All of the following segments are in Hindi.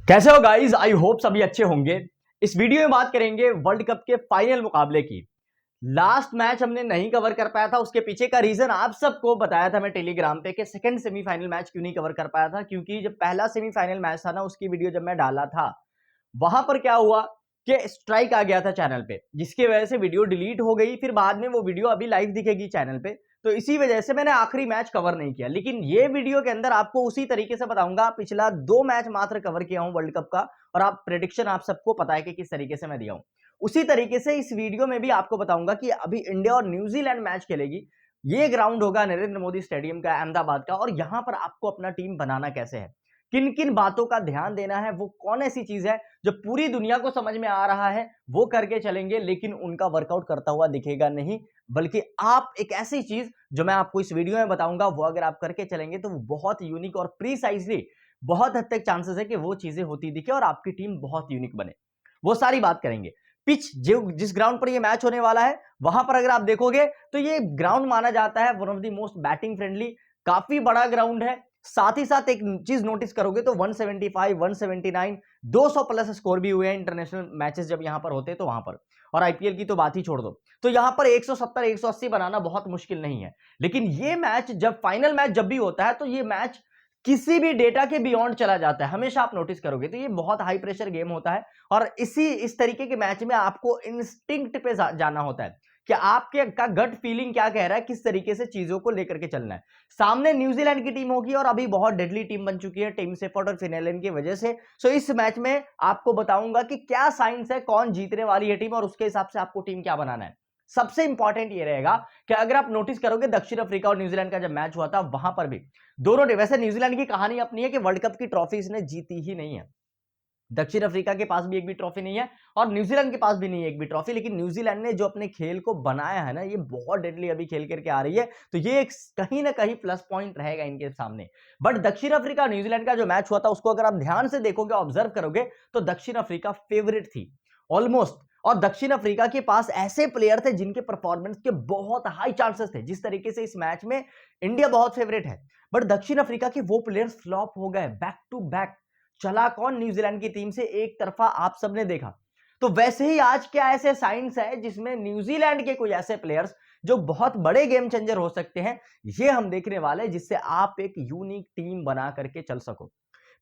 कैसे हो गाइस? आई होप सभी अच्छे होंगे। इस वीडियो में बात करेंगे वर्ल्ड कप के फाइनल मुकाबले की। लास्ट मैच हमने नहीं कवर कर पाया था, उसके पीछे का रीजन आप सबको बताया था मैं टेलीग्राम पे कि सेकंड सेमीफाइनल मैच क्यों नहीं कवर कर पाया था, क्योंकि जब पहला सेमीफाइनल मैच था ना, उसकी वीडियो जब मैं डाला था वहां पर क्या हुआ कि स्ट्राइक आ गया था चैनल पे, जिसकी वजह से वीडियो डिलीट हो गई। फिर बाद में वो वीडियो अभी लाइव दिखेगी चैनल पे, तो इसी वजह से मैंने आखिरी मैच कवर नहीं किया। लेकिन ये वीडियो के अंदर आपको उसी तरीके से बताऊंगा, पिछला 2 मैच मात्र कवर किया हूं वर्ल्ड कप का, और आप प्रेडिक्शन आप सबको पता है कि किस तरीके से मैं दिया हूं। उसी तरीके से इस वीडियो में भी आपको बताऊंगा कि अभी इंडिया और न्यूजीलैंड मैच खेलेगी। ये ग्राउंड होगा नरेंद्र मोदी स्टेडियम का, अहमदाबाद का, और यहां पर आपको अपना टीम बनाना कैसे है, किन किन बातों का ध्यान देना है, वो कौन ऐसी चीज है जो पूरी दुनिया को समझ में आ रहा है, वो करके चलेंगे लेकिन उनका वर्कआउट करता हुआ दिखेगा नहीं। बल्कि आप एक ऐसी चीज जो मैं आपको इस वीडियो में बताऊंगा, वो अगर आप करके चलेंगे तो वो बहुत यूनिक और प्रीसाइजली बहुत हद तक चांसेस है कि वो चीजें होती दिखे और आपकी टीम बहुत यूनिक बने। वो सारी बात करेंगे। पिच जो जिस ग्राउंड पर ये मैच होने वाला है, वहां पर अगर आप देखोगे तो ये ग्राउंड माना जाता है one of the most batting friendly. काफी बड़ा ग्राउंड है। साथ ही साथ एक चीज नोटिस करोगे तो 175, 179, 200 प्लस स्कोर भी हुए हैं इंटरनेशनल मैचेस जब यहां पर होते हैं तो वहां पर। और आईपीएल की तो बात ही छोड़ दो, तो यहां पर 170, 180 बनाना बहुत मुश्किल नहीं है। लेकिन ये मैच जब फाइनल मैच जब भी होता है तो ये मैच किसी भी डेटा के बियॉन्ड चला जाता है। हमेशा आप नोटिस करोगे तो ये बहुत हाई प्रेशर गेम होता है, और इस तरीके के मैच में आपको इंस्टिंक्ट पे जाना होता है कि आपके का गट फीलिंग क्या कह रहा है, किस तरीके से चीजों को लेकर के चलना है। सामने न्यूजीलैंड की टीम होगी और अभी बहुत डेडली टीम बन चुकी है टीम सेफर्ट और फिनेलन की वजह से। सो इस मैच में आपको बताऊंगा कि क्या साइंस है, कौन जीतने वाली है टीम, और उसके हिसाब से आपको टीम क्या बनाना है। सबसे इंपॉर्टेंट ये रहेगा कि अगर आप नोटिस करोगे दक्षिण अफ्रीका और न्यूजीलैंड का जब मैच हुआ था, वहां पर भी दोनों वैसे न्यूजीलैंड की कहानी अपनी है कि वर्ल्ड कप की ट्रॉफी इसने जीती ही नहीं है। दक्षिण अफ्रीका के पास भी एक भी ट्रॉफी नहीं है और न्यूजीलैंड के पास भी नहीं है एक भी ट्रॉफी। लेकिन न्यूजीलैंड ने जो अपने खेल को बनाया है ना, ये बहुत डेडली अभी खेल करके आ रही है, तो ये एक कहीं ना कहीं प्लस पॉइंट रहेगा इनके सामने। बट दक्षिण अफ्रीका और न्यूजीलैंड का जो मैच हुआ था, उसको अगर आप ध्यान से देखोगे, ऑब्जर्व करोगे, तो दक्षिण अफ्रीका फेवरेट थी ऑलमोस्ट। और दक्षिण अफ्रीका के पास ऐसे प्लेयर थे जिनके परफॉर्मेंस के बहुत हाई चांसेस थे। जिस तरीके से इस मैच में इंडिया बहुत फेवरेट है, बट दक्षिण अफ्रीका के वो प्लेयर्स फ्लॉप हो गए बैक टू बैक। चला कौन? न्यूजीलैंड की टीम से एक तरफा आप सबने देखा। तो वैसे ही आज क्या ऐसे साइंस है जिसमें न्यूजीलैंड के कोई ऐसे प्लेयर्स जो बहुत बड़े गेम चेंजर हो सकते हैं, ये हम देखने वाले हैं, जिससे आप एक यूनिक टीम बना करके चल सको।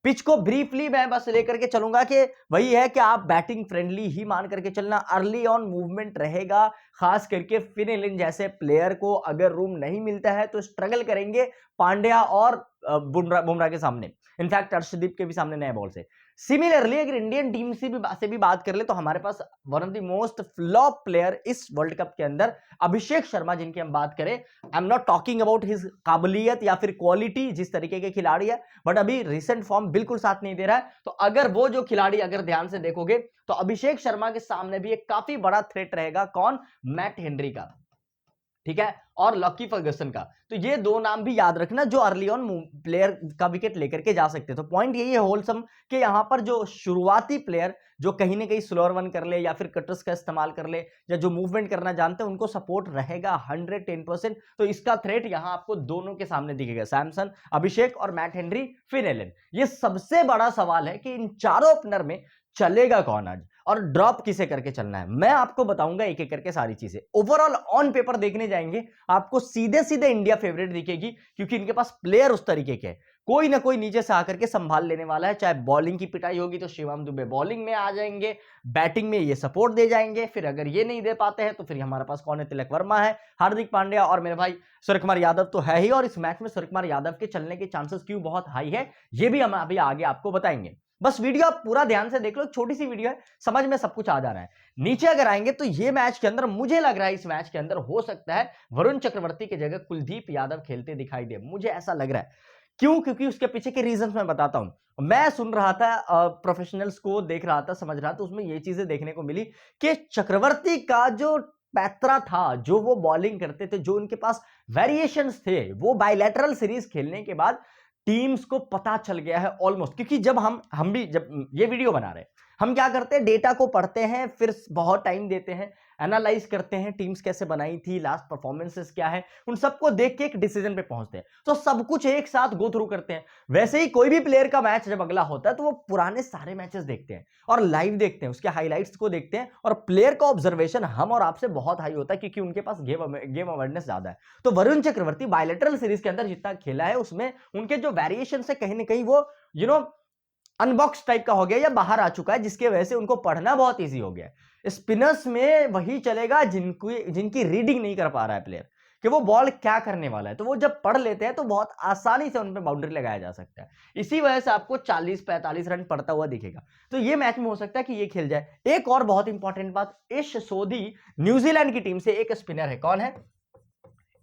पिच को ब्रीफली मैं बस लेकर के चलूंगा कि वही है कि आप बैटिंग फ्रेंडली ही मान करके चलना। अर्ली ऑन मूवमेंट रहेगा, खास करके फिनेलिन जैसे प्लेयर को अगर रूम नहीं मिलता है तो स्ट्रगल करेंगे पांड्या और बुमराह के सामने, इनफैक्ट अर्शदीप के भी सामने नए बॉल से। सिमिलरली अगर इंडियन टीम से भी बात कर ले तो हमारे पास one of the most flop player इस वर्ल्ड कप के अंदर अभिषेक शर्मा, जिनकी हम बात करें, I am not talking about his काबिलियत या फिर क्वालिटी, जिस तरीके के खिलाड़ी है, बट अभी रिसेंट फॉर्म बिल्कुल साथ नहीं दे रहा है। तो अगर वो जो खिलाड़ी अगर ध्यान से देखोगे तो अभिषेक शर्मा के सामने भी एक काफी बड़ा थ्रेट रहेगा। कौन? मैट हेनरी का, ठीक है, और लकी फर्गसन का। तो ये दो नाम भी याद रखना जो अर्ली ऑन प्लेयर का विकेट लेकर के जा सकते हैं। तो पॉइंट यही है होलसम कि यहां पर जो शुरुआती प्लेयर जो कहीं ना कहीं स्लोअर वन कर ले या फिर कटर्स का इस्तेमाल कर ले या जो मूवमेंट करना जानते हैं, उनको सपोर्ट रहेगा 110%। तो इसका थ्रेट यहां आपको दोनों के सामने दिखेगा, सैमसन, अभिषेक और मैट हेनरी, फिन एलन। ये सबसे बड़ा सवाल है कि इन चारों ओपनर में चलेगा कौन आज और ड्रॉप किसे करके चलना है। मैं आपको बताऊंगा एक एक करके सारी चीजें। ओवरऑल ऑन पेपर देखने जाएंगे, आपको सीधे सीधे इंडिया फेवरेट दिखेगी, क्योंकि इनके पास प्लेयर उस तरीके के हैं। कोई ना कोई नीचे से आकर के संभाल लेने वाला है। चाहे बॉलिंग की पिटाई होगी तो शिवम दुबे बॉलिंग में आ जाएंगे, बैटिंग में ये सपोर्ट दे जाएंगे। फिर अगर ये नहीं दे पाते हैं तो फिर हमारे पास कौन है? तिलक वर्मा है, हार्दिक पांड्या और मेरे भाई सूर्य कुमार यादव तो है ही। और इस मैच में सूर्य कुमार यादव के चलने के चांसेस क्यों बहुत हाई है, ये भी हम अभी आगे आपको बताएंगे। बस वीडियो आप पूरा ध्यान से देख लो, छोटी सी वीडियो है, समझ में सब कुछ आ जा रहा है। नीचे अगर आएंगे तो ये मैच के अंदर मुझे लग रहा है, इस मैच के अंदर हो सकता है वरुण चक्रवर्ती की जगह कुलदीप यादव खेलते दिखाई दे, मुझे ऐसा लग रहा है। क्यों? क्योंकि उसके पीछे के रीजंस मैं बताता हूं। मैं सुन रहा था, प्रोफेशनल्स को देख रहा था, समझ रहा था, उसमें ये चीजें देखने को मिली कि चक्रवर्ती का जो पैतरा था, जो वो बॉलिंग करते थे, जो उनके पास वेरिएशंस थे, वो बायलैटरल सीरीज खेलने के बाद टीम्स को पता चल गया है ऑलमोस्ट। क्योंकि जब हम भी जब ये वीडियो बना रहे हैं, हम क्या करते हैं? डेटा को पढ़ते हैं, फिर बहुत टाइम देते हैं, एनालाइज करते हैं टीम्स कैसे बनाई थी, लास्ट परफॉर्मेंसेस क्या है, उन सबको देख के एक डिसीजन पे पहुंचते हैं। तो सब कुछ एक साथ गो थ्रू करते हैं। वैसे ही कोई भी प्लेयर का मैच जब अगला होता है तो वो पुराने सारे मैचेस देखते हैं और लाइव देखते हैं, उसके हाइलाइट्स को देखते हैं, और प्लेयर का ऑब्जर्वेशन हम और आपसे बहुत हाई होता है क्योंकि उनके पास गेम अवेयरनेस ज्यादा है। तो वरुण चक्रवर्ती बायलैटरल सीरीज के अंदर जितना खेला है उसमें उनके जो वेरिएशन है कहीं ना कहीं वो अनबॉक्स टाइप का हो गया या बाहर आ चुका है, जिसके वजह से उनको पढ़ना बहुत इजी हो गया है। स्पिनर्स में वही चलेगा जिनकी रीडिंग नहीं कर पा रहा है प्लेयर कि वो बॉल क्या करने वाला है, तो वो जब पढ़ लेते हैं तो बहुत आसानी से उन पे बाउंड्री लगाया जा सकता है। इसी वजह से आपको 40-45 रन पड़ता हुआ दिखेगा। तो ये मैच में हो सकता है कि ये खेल जाए। एक और बहुत इंपॉर्टेंट बात, इश सोधी न्यूजीलैंड की टीम से एक स्पिनर है। कौन है?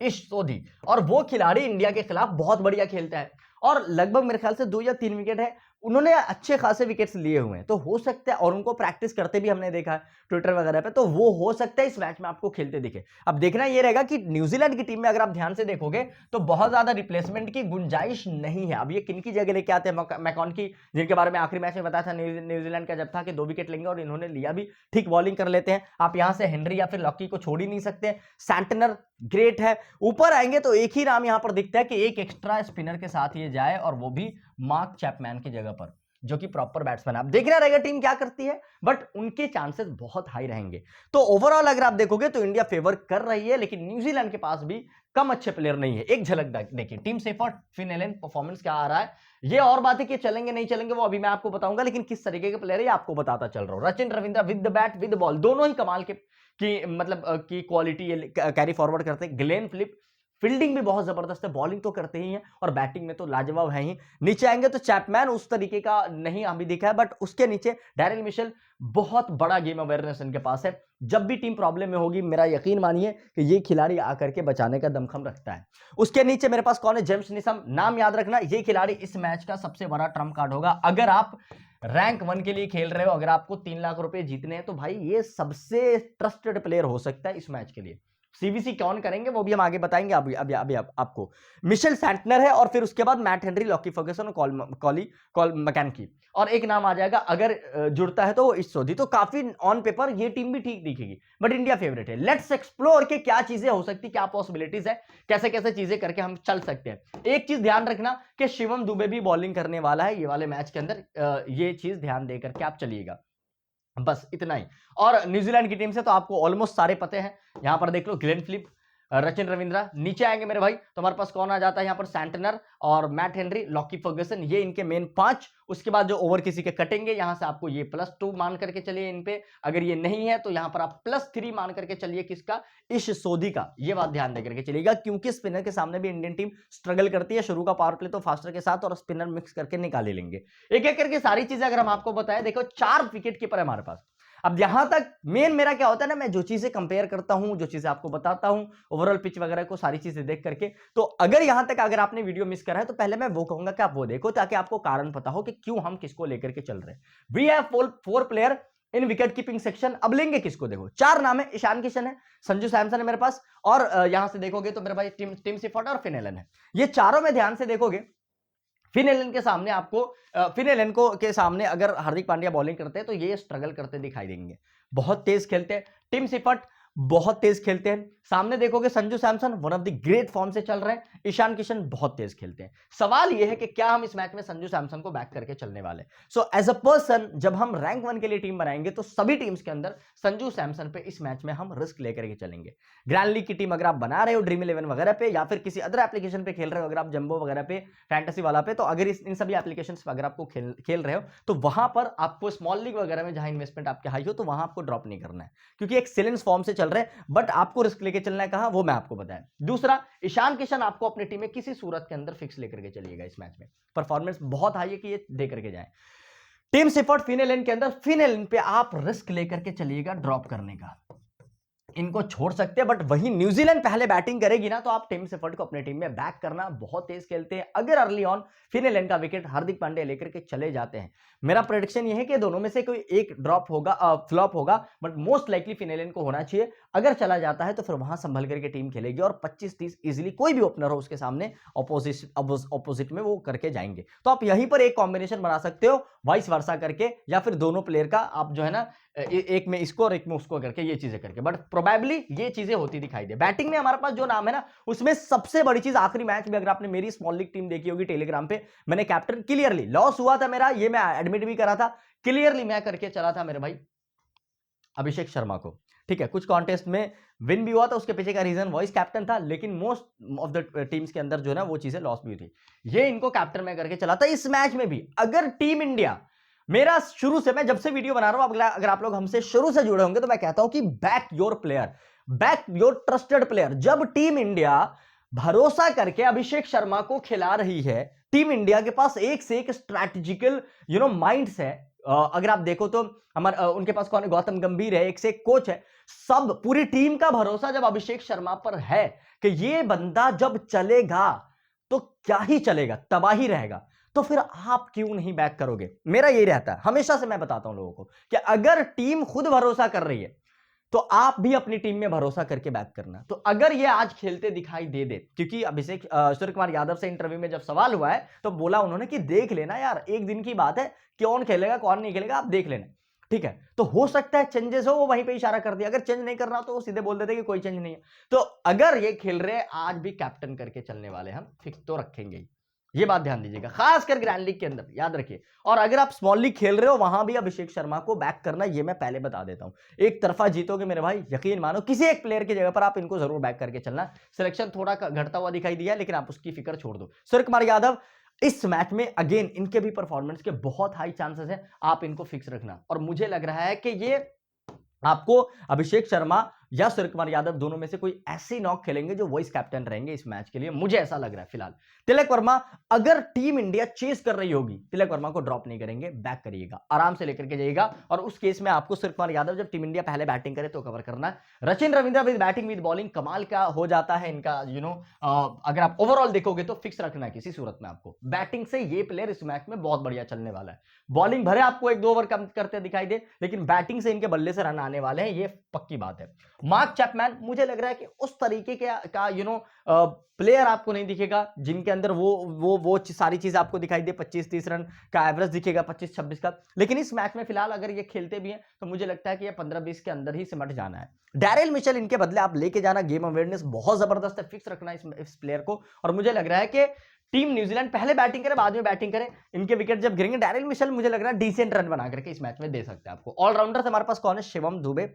इश सोधी। और वो खिलाड़ी इंडिया के खिलाफ बहुत बढ़िया खेलता है और लगभग मेरे ख्याल से 2 या 3 विकेट है, उन्होंने अच्छे खासे विकेट्स लिए हुए हैं। तो हो सकता है, और उनको प्रैक्टिस करते भी हमने देखा है ट्विटर वगैरह पे, तो वो हो सकता है इस मैच में आपको खेलते दिखे। अब देखना ये रहेगा कि न्यूजीलैंड की टीम में अगर आप ध्यान से देखोगे तो बहुत ज्यादा रिप्लेसमेंट की गुंजाइश नहीं है। अब ये किन की जगह लेके आते हैं? मैकॉन की, जिनके बारे में आखिरी मैच में बताया था न्यूजीलैंड का जब था कि 2 विकेट लेंगे, और इन्होंने लिया भी, ठीक बॉलिंग कर लेते हैं। आप यहां से हेनरी या फिर लॉकी को छोड़ ही नहीं सकते। सैंटनर ग्रेट है। ऊपर आएंगे तो एक ही नाम यहां पर दिखता है कि एक एक्स्ट्रा स्पिनर के साथ ये जाए, और वो भी मार्क चैपमैन की जगह पर, जो कि प्रॉपर बैट्समैन। आप देखना रहेगा टीम क्या करती है, बट उनके चांसेस बहुत हाई रहेंगे। तो ओवरऑल अगर आप देखोगे तो इंडिया फेवर कर रही है, लेकिन न्यूजीलैंड के पास भी कम अच्छे प्लेयर नहीं है। एक झलक देखिए team Seifert, Finn Allen performance क्या आ रहा है। ये और बातें कि चलेंगे नहीं चलेंगे वो अभी मैं आपको बताऊंगा, लेकिन किस तरीके के प्लेयर है आपको बताता चल रहा हूं। Rachin Ravindra with the bat with ball दोनों ही कमाल के की मतलब की क्वालिटी कैरी फॉरवर्ड करते हैं। ग्लेन फिलिप फील्डिंग भी बहुत जबरदस्त है, बॉलिंग तो करते ही हैं और बैटिंग में तो लाजवाब है ही। नीचे आएंगे तो चैपमैन उस तरीके का नहीं अभी दिखा है, बट उसके नीचे डैरिल मिशेल, बहुत बड़ा गेम अवेयरनेस इनके पास है। जब भी टीम प्रॉब्लम में होगी, मेरा यकीन मानिए कि ये खिलाड़ी आकर के बचाने का दमखम रखता है। उसके नीचे मेरे पास कौन है? जेम्स निसम। नाम याद रखना, ये खिलाड़ी इस मैच का सबसे बड़ा ट्रम्प कार्ड होगा। अगर आप रैंक 1 के लिए खेल रहे हो, अगर आपको 3 लाख रुपए जीतने हैं, तो भाई ये सबसे ट्रस्टेड प्लेयर हो सकता है इस मैच के लिए। सीवीसी कौन करेंगे वो भी हम आगे बताएंगे अभी आपको। मिशेल सैंटनर है, और फिर उसके बाद मैट हेनरी, लॉकी फर्ग्यूसन और कॉल मैकैनकी, और एक नाम आ जाएगा अगर जुड़ता है तो वो इश सोधी। तो काफी ऑन पेपर ये टीम भी ठीक दिखेगी, बट इंडिया फेवरेट है। लेट्स एक्सप्लोर के क्या चीजें हो सकती, क्या पॉसिबिलिटीज है, कैसे कैसे चीजें करके हम चल सकते हैं। एक चीज ध्यान रखना कि शिवम दुबे भी बॉलिंग करने वाला है ये वाले मैच के अंदर, ये चीज ध्यान देकर के आप चलिएगा। बस इतना ही। और न्यूजीलैंड की टीम से तो आपको ऑलमोस्ट सारे पते हैं। यहां पर देख लो, ग्लेन फिलिप, रचिन रविंद्रा। नीचे आएंगे मेरे भाई तो हमारे पास कौन आ जाता है यहाँ पर? सैंटनर और मैट हेनरी, लॉकी फर्ग्यूसन, ये इनके मेन 5। उसके बाद जो ओवर किसी के कटेंगे, यहां से आपको ये +2 मान करके चलिए इन पे। अगर ये नहीं है तो यहां पर आप +3 मान करके चलिए किसका? इश सोधी का। ये बात ध्यान देकर के चलिएगा, क्योंकि स्पिनर के सामने भी इंडियन टीम स्ट्रगल करती है। शुरू का पावर प्ले तो फास्टर के साथ और स्पिनर मिक्स करके निकाले लेंगे। एक एक करके सारी चीजें अगर हम आपको बताएं, देखो 4 विकेट कीपर है हमारे पास। अब यहां तक मेन मेरा क्या होता है ना, मैं जो चीजें कंपेयर करता हूं, जो चीजें आपको बताता हूं, ओवरऑल पिच वगैरह को सारी चीजें देख करके, तो अगर यहां तक अगर आपने वीडियो मिस करा है तो पहले मैं वो कहूंगा कि आप वो देखो, ताकि आपको कारण पता हो कि क्यों हम किसको लेकर के चल रहे हैं। We have 4 player in wicket keeping section. अब लेंगे किसको? देखो 4 नाम है। ईशान किशन है, संजू सैमसन है मेरे पास, और यहां से देखोगे तो मेरे भाई टीम सेफर्ट और फिन एलन है। ये चारों में ध्यान से देखोगे, फिन एलन के सामने आपको फिन एलन को के सामने अगर हार्दिक पांड्या बॉलिंग करते हैं तो ये स्ट्रगल करते दिखाई देंगे। बहुत तेज खेलते हैं। टिम सिफर्ट बहुत तेज खेलते हैं। सामने देखोगे Sanju Samson one of the great form से चल रहे हैं। ईशान किशन बहुत तेज खेलते हैं। सवाल यह है कि क्या हम इस मैच में संजू सैमसन को बैक करके चलने वाले। सो एज अ पर्सन जब हम रैंक 1 के लिए टीम बनाएंगे तो सभी टीम्स के अंदर संजू सैमसन पे इस मैच में हम रिस्क लेकर के चलेंगे। ग्रैंड लीग की टीम अगर आप बना रहे हो ड्रीम 11 वगैरह पे, या फिर किसी अदर एप्लीकेशन पे खेल रहे हो, अगर आप जंबो वगैरह पे, फैंटेसी वाला पे, तो अगर इन सभी एप्लीकेशन पे अगर आपको खेल रहे हो तो वहां पर आपको स्मॉल लीग वगैरह में जहां इन्वेस्टमेंट आपके हाई हो तो वहां आपको ड्रॉप नहीं करना है, क्योंकि एक सिलेंस फॉर्म से चल रहे हैं। बट आपको रिस्क लेके चलना है कहां, वो मैं आपको बताया। दूसरा, ईशान किशन आपको अपनी टीम में किसी सूरत के अंदर फिक्स लेकर के चलिएगा। इस मैच में परफॉर्मेंस बहुत हाई है कि ये दे करके जाए। टीम सिफर्ट फिन एलन के अंदर, फिन एलन पे आप रिस्क लेकर के चलिएगा ड्रॉप करने का। इनको छोड़ सकते हैं, बट वही न्यूजीलैंड पहले बैटिंग करेगी ना तो आप टिम सेफर्ट को अपने टीम में बैक करना। बहुत तेज खेलते हैं। अगर अर्ली ऑन फिनलैंड का विकेट हार्दिक पांड्या लेकर के चले जाते हैं, मेरा प्रेडिक्शन यह है कि दोनों में से कोई एक ड्रॉप होगा, फ्लॉप होगा, बट मोस्ट लाइकली फिनलैंड को होना चाहिए। अगर चला जाता है तो फिर वहां संभल करके टीम खेलेगी और 25-30 इजीली कोई भी ओपनर हो उसके सामने ऑपोजिट में वो करके जाएंगे। तो आप यहीं पर एक कॉम्बिनेशन बना सकते हो वाइस वर्सा करके, या फिर दोनों प्लेयर का आप जो है ना एक में इसको और एक में उसको करके ये चीजें करके, बट प्रोबेबली ये चीजें होती दिखाई दे। बैटिंग में हमारे पास जो नाम है ना, उसमें सबसे बड़ी चीज आखिरी मैच में, अगर आपने मेरी स्मॉल लीग टीम देखी होगी टेलीग्राम पे, मैंने कैप्टन क्लियरली, लॉस हुआ था मेरा, ये मैं एडमिट भी करा था, क्लियरली मैं करके चला था मेरे भाई अभिषेक शर्मा को। ठीक है, कुछ कॉन्टेस्ट में विन भी हुआ था, उसके पीछे का रीजन वाइस कैप्टन था, लेकिन मोस्ट ऑफ द टीम्स के अंदर जो है ना वो चीजें लॉस भी हुई थी। ये इनको कैप्टन में करके चला था। इस मैच में भी अगर टीम इंडिया, मेरा शुरू से, मैं जब से वीडियो बना रहा हूं, अगर आप लोग हमसे शुरू से जुड़े होंगे तो मैं कहता हूं कि back your player, back your trusted player. जब टीम इंडिया भरोसा करके अभिषेक शर्मा को खिला रही है, टीम इंडिया के पास एक से एक स्ट्रैटेजिकल माइंड्स है। अगर आप देखो तो हमारे उनके पास कौन है, गौतम गंभीर है, एक से एक कोच है, सब पूरी टीम का भरोसा जब अभिषेक शर्मा पर है कि ये बंदा जब चलेगा तो क्या ही चलेगा, तबाही रहेगा, तो फिर आप क्यों नहीं बैक करोगे? मेरा यही रहता है, हमेशा से मैं बताता हूं लोगों को कि अगर टीम खुद भरोसा कर रही है तो आप भी अपनी टीम में भरोसा करके बैक करना। तो अगर ये आज खेलते दिखाई दे, क्योंकि अभिषेक सूर्य कुमार यादव से इंटरव्यू में जब सवाल हुआ है तो बोला उन्होंने कि देख लेना यार, एक दिन की बात है, कौन खेलेगा कौन नहीं खेलेगा आप देख लेना। ठीक है, तो हो सकता है चेंजेस हो, वो वहीं पे इशारा कर दिया। अगर चेंज नहीं करना तो वो सीधे बोल देते कि कोई चेंज नहीं है। तो अगर ये खेल रहे हैं, आज भी कैप्टन करके चलने वाले, हम फिक्स तो रखेंगे। ये बात ध्यान दीजिएगा, खासकर ग्रैंड लीग के अंदर याद रखिए। और अगर आप स्मॉल लीग खेल रहे हो, वहां भी अभिषेक शर्मा को बैक करना, ये मैं पहले बता देता हूं। एक तरफा जीतोगे मेरे भाई, यकीन मानो, किसी एक प्लेयर की जगह पर आप इनको जरूर बैक करके चलना। सिलेक्शन थोड़ा घटता हुआ दिखाई दिया, लेकिन आप उसकी फिक्र छोड़ दो। सूर्य कुमार यादव इस मैच में अगेन, इनके भी परफॉर्मेंस के बहुत हाई चांसेस हैं, आप इनको फिक्स रखना। और मुझे लग रहा है कि ये आपको अभिषेक शर्मा या सूर्य कुमार यादव दोनों में से कोई ऐसी नॉक खेलेंगे जो वाइस कैप्टन रहेंगे इस मैच के लिए, मुझे ऐसा लग रहा है फिलहाल। तिलक वर्मा, अगर टीम इंडिया चेस कर रही होगी, तिलक वर्मा को ड्रॉप नहीं करेंगे, बैक करिएगा, आराम से लेकर के जाइएगा। और उस केस में आपको सूर्य कुमार यादव, जब टीम इंडिया पहले बैटिंग करे तो कवर करना है। Rachin Ravindra with batting with bowling कमाल का हो जाता है इनका, अगर आप ओवरऑल देखोगे तो फिक्स रखना है किसी सूरत में आपको। बैटिंग से ये प्लेयर इस मैच में बहुत बढ़िया चलने वाला है। बॉलिंग भले आपको एक दो ओवर कम करते दिखाई दे, लेकिन बैटिंग से इनके बल्ले से रन आने वाले हैं, ये पक्की बात है। मार्क चैपमैन, मुझे लग रहा है कि उस तरीके का प्लेयर आपको नहीं दिखेगा जिनके अंदर वो सारी चीज आपको दिखाई दे। 25-30 रन का एवरेज दिखेगा, 25-26 का। लेकिन इस मैच में फिलहाल अगर ये खेलते भी हैं तो मुझे लगता है कि ये 15-20 के अंदर ही सिमट जाना है। डैरेल मिचेल इनके बदले आप लेके जाना, गेम अवेयरनेस बहुत जबरदस्त है, फिक्स रखना इस प्लेयर को। और मुझे लग रहा है कि टीम न्यूजीलैंड पहले बैटिंग करे बाद में बैटिंग करे, इनके विकेट जब गिरेंगे, डैरेल मिचेल मुझे लग रहा है डिसेंट रन बना करके इस मैच में दे सकते हैं आपको। ऑलराउंडर हमारे पास कौन है? शिवम दुबे।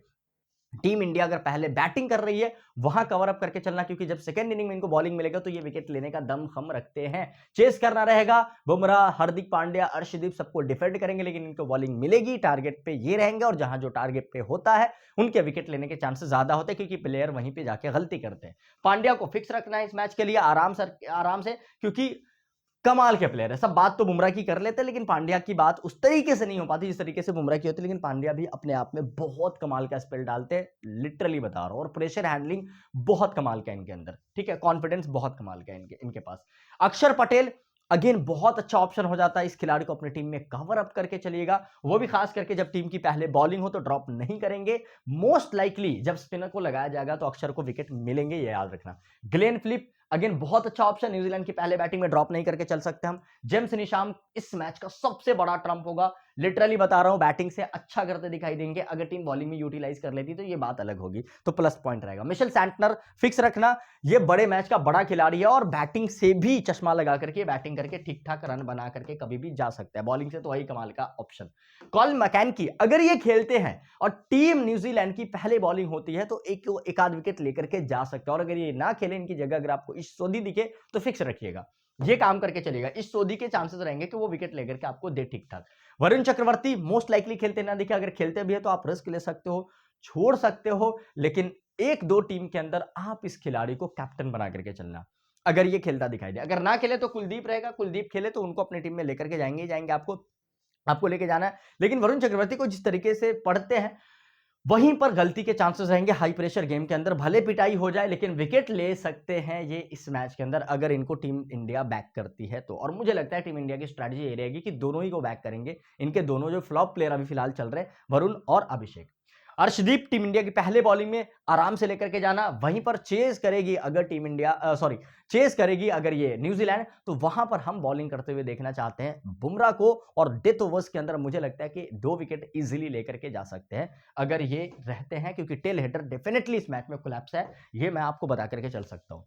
टीम इंडिया अगर पहले बैटिंग कर रही है, वहां कवर अप करके चलना, क्योंकि जब सेकंड इनिंग में इनको बॉलिंग मिलेगा तो ये विकेट लेने का दम खम रखते हैं। चेस करना रहेगा, बुमराह, हार्दिक पांड्या, अर्शदीप सबको डिफेंड करेंगे, लेकिन इनको बॉलिंग मिलेगी, टारगेट पे ये रहेंगे, और जहां जो टारगेट पे होता है उनके विकेट लेने के चांसेस ज्यादा होते हैं, क्योंकि प्लेयर वहीं पे जाके गलती करते हैं। पांड्या को फिक्स रखना है इस मैच के लिए आराम से, क्योंकि कमाल के प्लेयर है। सब बात तो बुमराह की कर लेते हैं, लेकिन पांड्या की बात उस तरीके से नहीं हो पाती जिस तरीके से बुमराह की होती है। लेकिन पांड्या भी अपने आप में बहुत कमाल का स्पेल डालते हैं, लिटरली बता रहा हूं। और प्रेशर हैंडलिंग बहुत कमाल का इनके अंदर, ठीक है, कॉन्फिडेंस बहुत कमाल का इनके पास। अक्षर पटेल अगेन बहुत अच्छा ऑप्शन हो जाता है, इस खिलाड़ी को अपनी टीम में कवर अप करके चलिएगा, वो भी खास करके जब टीम की पहले बॉलिंग हो तो ड्रॉप नहीं करेंगे। मोस्ट लाइकली जब स्पिनर को लगाया जाएगा तो अक्षर को विकेट मिलेंगे, ये याद रखना। ग्लेन फिलिप अगेन बहुत अच्छा ऑप्शन, न्यूजीलैंड की पहले बैटिंग में ड्रॉप नहीं करके चल सकते हम। जेम्स निशाम इस मैच का सबसे बड़ा ट्रम्प होगा, लिटरली बता रहा हूं, बैटिंग से अच्छा करते दिखाई देंगे। अगर टीम बॉलिंग में यूटिलाइज कर लेती तो ये बात अलग होगी, तो प्लस पॉइंट रहेगा। मिशेल सैंटनर फिक्स रखना, ये बड़े मैच का बड़ा खिलाड़ी है, और बैटिंग से भी चश्मा लगा करके बैटिंग करके ठीक ठाक रन बना करके कभी भी जा सकता है, बॉलिंग से तो वही कमाल का ऑप्शन। कॉलिन मैकेनकी अगर ये खेलते हैं और टीम न्यूजीलैंड की पहले बॉलिंग होती है तो एक आध विकेट लेकर के जा सकते हैं। और अगर ये ना खेले, इनकी जगह अगर आपको इस सोधी दिखे तो फिक्स रखिएगा, ये काम करके चलेगा। इस सोधी के चांसेस रहेंगे कि वो विकेट लेकर के आपको दे ठीक ठाक। वरुण चक्रवर्ती मोस्ट लाइकली खेलते ना दिखे, अगर खेलते भी है तो आप रिस्क ले सकते हो, छोड़ सकते हो, लेकिन एक दो टीम के अंदर आप इस खिलाड़ी को कैप्टन बना करके चलना अगर ये खेलता दिखाई दे। अगर ना खेले तो कुलदीप रहेगा, कुलदीप खेले तो उनको अपनी टीम में लेकर के जाएंगे, आपको लेके जाना है। लेकिन वरुण चक्रवर्ती को जिस तरीके से पढ़ते हैं, वहीं पर गलती के चांसेस रहेंगे। हाई प्रेशर गेम के अंदर भले पिटाई हो जाए, लेकिन विकेट ले सकते हैं ये इस मैच के अंदर, अगर इनको टीम इंडिया बैक करती है तो। और मुझे लगता है टीम इंडिया की स्ट्रैटेजी ये रहेगी कि दोनों ही को बैक करेंगे, इनके दोनों जो फ्लॉप प्लेयर अभी फिलहाल चल रहे हैं, वरुण और अभिषेक। अर्शदीप टीम इंडिया की पहले बॉलिंग में आराम से लेकर के जाना, वहीं पर चेज करेगी अगर टीम इंडिया चेज करेगी अगर ये न्यूजीलैंड, तो वहां पर हम बॉलिंग करते हुए देखना चाहते हैं बुमराह को, और डेथ ओवर्स के अंदर मुझे लगता है कि 2 विकेट इजीली लेकर के जा सकते हैं अगर ये रहते हैं, क्योंकि टेल हेडर डेफिनेटली इस मैच में कोलैप्स है, ये मैं आपको बता करके चल सकता हूं।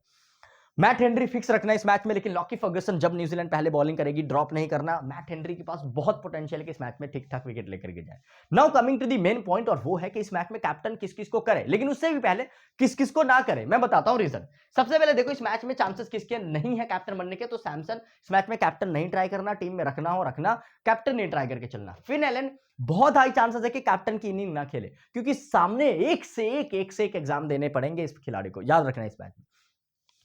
मैट हेनरी फिक्स रखना इस मैच में, लेकिन लॉकी फर्गसन जब न्यूजीलैंड पहले बॉलिंग करेगी ड्रॉप नहीं करना। मैट हेनरी के पास बहुत पोटेंशियल है कि इस मैच में ठीक ठाक विकेट लेकर के जाए। Now coming to the main point, और वो है कि इस मैच में कैप्टन किस किस को करे, लेकिन उससे भी पहले किस किस को ना करे मैं बताता हूं रीजन। सबसे पहले देखो, इस मैच में चांसेस किसके नहीं है कैप्टन बनने के, तो सैमसन इस मैच में कैप्टन नहीं ट्राई करना, टीम में रखना हो रखना, कैप्टन नहीं ट्राई करके चलना। फिन एलन बहुत हाई चांसेस है कि कैप्टन की इनिंग ना खेले, क्योंकि सामने एक से एक एग्जाम देने पड़ेंगे इस खिलाड़ी को, याद रखना इस मैच में।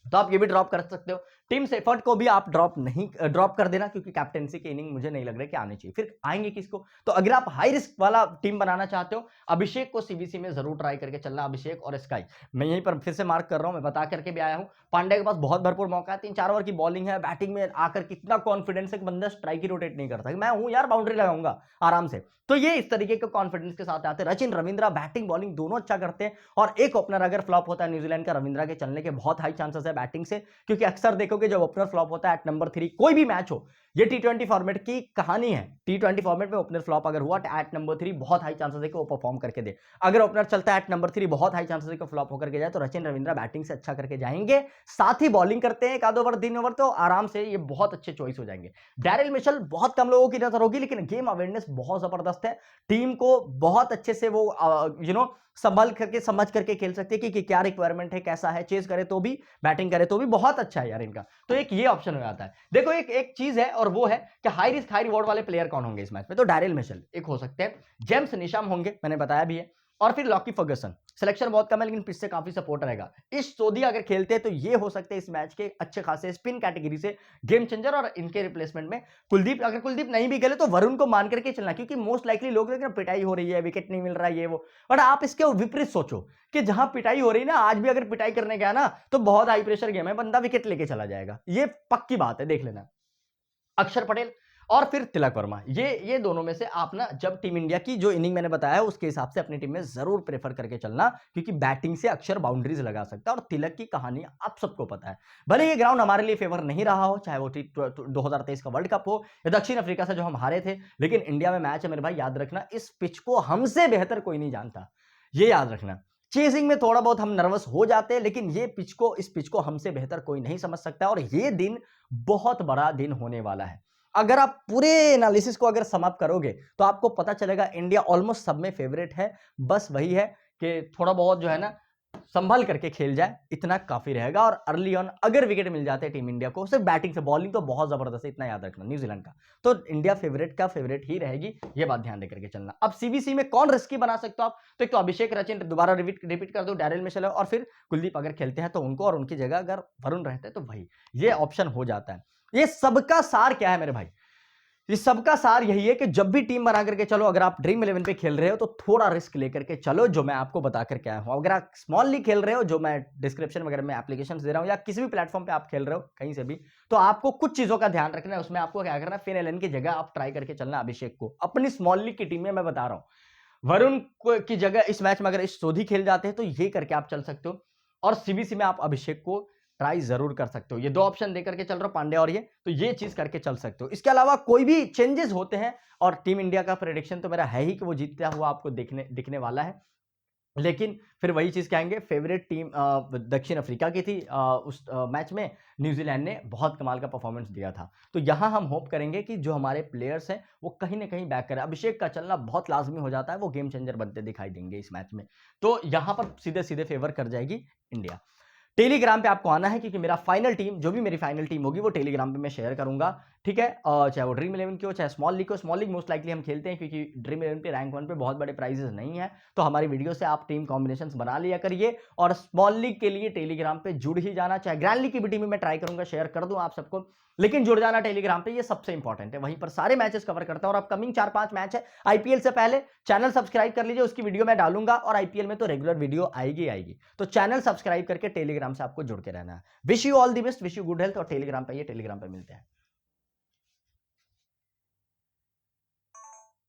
तो आप ये भी ड्रॉप कर सकते हो, टीम से एफर्ट को भी आप ड्रॉप कर देना, क्योंकि कैप्टेंसी की इनिंग मुझे नहीं लग रहा है कि आनी चाहिए। फिर आएंगे किसको, तो अगर आप हाई रिस्क वाला टीम बनाना चाहते हो, अभिषेक को सीबीसी में जरूर ट्राई करके चलना, अभिषेक और स्काई। मैं यहीं पर फिर से मार्क कर रहा हूं, मैं बता करके भी आया हूं, पांड्या के पास बहुत भरपूर मौका है, 3-4 ओवर की बॉलिंग है, बैटिंग में आकर कितना कॉन्फिडेंस है कि बंदा स्ट्राइक ही रोटेट नहीं करता, मैं हूं यार बाउंड्री लगाऊंगा आराम से। तो ये इस तरीके के कॉन्फिडेंस के साथ आते हैं। रचिन रविंद्रा बैटिंग बॉलिंग दोनों अच्छा करते हैं, और एक ओपनर अगर फ्लॉप होता है न्यूजीलैंड का, रविंद्रा के चलने के बहुत हाई चांसेस है बैटिंग से, क्योंकि अक्सर देखोगे जब ओपनर फ्लॉप होता है एट नंबर 3, कोई भी मैच हो, ये टी20 फॉर्मेट की कहानी है, टी20 फॉर्मेट में ओपनर फ्लॉप अगर हुआ एट नंबर 3 बहुत हाई चांसेस है कि वो परफॉर्म करके दे। अगर ओपनर चलता है एट नंबर 3 बहुत हाई चांसेस है कि फ्लॉप होकर के जाए, तो रचिन रविंद्रा बैटिंग से अच्छा करके जाएंगे, साथ ही बॉलिंग करते हैं 1 ओवर 3 ओवर, तो आराम से ये बहुत अच्छे चॉइस हो जाएंगे। डैरिल मिशेल बहुत कम लोगों की नजर होगी, लेकिन गेम अवेयरनेस बहुत जबरदस्त है, टीम को बहुत अच्छे से वो संभल करके समझ करके खेल सकते हैं कि क्या रिक्वायरमेंट है, कैसा है, चेज करे तो भी बैटिंग करे तो भी बहुत अच्छा है यार इनका। तो एक ये ऑप्शन हो जाता है। देखो एक चीज है, और वो है कि हाई रिस्क हाई रिवॉर्ड वाले प्लेयर कौन होंगे इस मैच में, तो डैरिल मिशेल एक हो सकते हैं, जेम्स निशाम होंगे, मैंने बताया भी है, और फिर लॉकी फर्गसन। सिलेक्शन बहुत कम है, लेकिन पिच से काफी सपोर्ट रहेगा। इस सोधी अगर खेलते हैं तो ये हो सकते हैं इस मैच के अच्छे खासे स्पिन कैटेगरी से गेम चेंजर, और इनके रिप्लेसमेंट में कुलदीप, अगर कुलदीप नहीं भी खेले तो वरुण को मान करके चलना, क्योंकि मोस्ट लाइकली लोग पिटाई हो रही है, विकेट नहीं मिल रहा है, ये वो, बट आप इसके विपरीत सोचो कि जहां पिटाई हो रही है ना, आज भी अगर पिटाई करने गया ना, तो बहुत हाई प्रेशर गेम है, बंदा विकेट लेके चला जाएगा, ये पक्की बात है, देख लेना। अक्षर पटेल और फिर तिलक वर्मा, ये दोनों में से आप ना, जब टीम इंडिया की जो इनिंग मैंने बताया है उसके हिसाब से अपनी टीम में जरूर प्रेफर करके चलना, क्योंकि बैटिंग से अक्षर बाउंड्रीज लगा सकता है, और तिलक की कहानी आप सबको पता है। भले ये ग्राउंड हमारे लिए फेवर नहीं रहा हो, चाहे वो 2023 का वर्ल्ड कप हो या दक्षिण अफ्रीका से जो हम हारे थे, लेकिन इंडिया में मैच है मेरे भाई, याद रखना इस पिच को हमसे बेहतर कोई नहीं जानता, ये याद रखना। चेजिंग में थोड़ा बहुत हम नर्वस हो जाते हैं, लेकिन इस पिच को हमसे बेहतर कोई नहीं समझ सकता, और ये दिन बहुत बड़ा दिन होने वाला है। अगर आप पूरे एनालिसिस को अगर समाप्त करोगे तो आपको पता चलेगा इंडिया ऑलमोस्ट सब में फेवरेट है, बस वही है कि थोड़ा बहुत जो है ना संभल करके खेल जाए, इतना काफी रहेगा। और अर्ली ऑन अगर विकेट मिल जाते हैं टीम इंडिया को, सिर्फ बैटिंग से, बॉलिंग तो बहुत जबरदस्त है, इतना याद रखना न्यूजीलैंड का, तो इंडिया फेवरेट ही रहेगी, ये बात ध्यान देकर के चलना। अब सीबीसी में कौन रिस्की बना सकते हो आप, तो एक तो अभिषेक, रचिन दोबारा रिपीट कर दो, डैरिल मिशेल, और फिर कुलदीप अगर खेलते हैं तो उनको, और उनकी जगह अगर वरुण रहते हैं तो वही, ये ऑप्शन हो जाता है। ये सबका सार क्या है मेरे भाई, इस सबका सार यही है कि जब भी टीम बना करके चलो, अगर आप ड्रीम 11 पे खेल रहे हो तो थोड़ा रिस्क लेकर के चलो, जो मैं आपको बता करके आया हूं। अगर आप स्मॉल लीग खेल रहे हो, जो मैं डिस्क्रिप्शन वगैरह में एप्लीकेशन दे रहा हूं, या किसी भी प्लेटफॉर्म पे आप खेल रहे हो कहीं से भी, तो आपको कुछ चीजों का ध्यान रखना है। उसमें आपको क्या करना है, फिन एलन की जगह आप ट्राई करके चलना अभिषेक को, अपनी स्मॉल लीग की टीम में मैं बता रहा हूं, वरुण की जगह इस मैच में अगर इस सोधी खेल जाते हैं तो ये करके आप चल सकते हो, और सीबीसी में आप अभिषेक को ट्राई जरूर कर सकते हो। ये 2 ऑप्शन देकर के चल रहा हूं, पांड्या और ये, तो ये चीज करके चल सकते हो। इसके अलावा कोई भी चेंजेस होते हैं, और टीम इंडिया का प्रेडिक्शन तो मेरा है ही कि वो जीतता हुआ आपको दिखने वाला है, लेकिन फिर वही चीज कहेंगे, फेवरेट टीम दक्षिण अफ्रीका की थी, उस मैच में न्यूजीलैंड ने बहुत कमाल का परफॉर्मेंस दिया था। तो यहां हम होप करेंगे कि जो हमारे प्लेयर्स हैं वो कहीं ना कहीं बैक करें। अभिषेक का चलना बहुत लाजमी हो जाता है, वो गेम चेंजर बनते दिखाई देंगे इस मैच में, तो यहां पर सीधे सीधे फेवर कर जाएगी इंडिया। टेलीग्राम पे आपको आना है, क्योंकि मेरा फाइनल टीम, जो भी मेरी फाइनल टीम होगी वो टेलीग्राम पे मैं शेयर करूंगा, ठीक है, चाहे वो ड्रीम 11 की हो, चाहे स्मॉल लीग हो। स्मॉल लीग मोस्ट लाइकली हम खेलते हैं, क्योंकि ड्रीम 11 पे रैंक 1 पे बहुत बड़े प्राइजेस नहीं है, तो हमारी वीडियो से आप टीम कॉम्बिनेशन बना लिया करिए, और स्मॉल लीग के लिए टेलीग्राम पे जुड़ ही जाना। चाहे ग्रैंड लीग की भी टीम मैं ट्राई करूंगा शेयर कर दूं आप सबको, लेकिन जुड़ जाना टेलीग्राम पे, ये सबसे इंपॉर्टेंट है, वहीं पर सारे मैचेस कवर करता हूं। और अपकमिंग 4-5 मैच है आईपीएल से पहले, चैनल सब्सक्राइब कर लीजिए, उसकी वीडियो मैं डालूंगा, और आईपीएल में तो रेगुलर वीडियो आएगी, तो चैनल सब्सक्राइब करके टेलीग्राम से आपको जुड़ के रहना है। Wish you all the best, wish you good health, और टेलीग्राम पे मिलते हैं।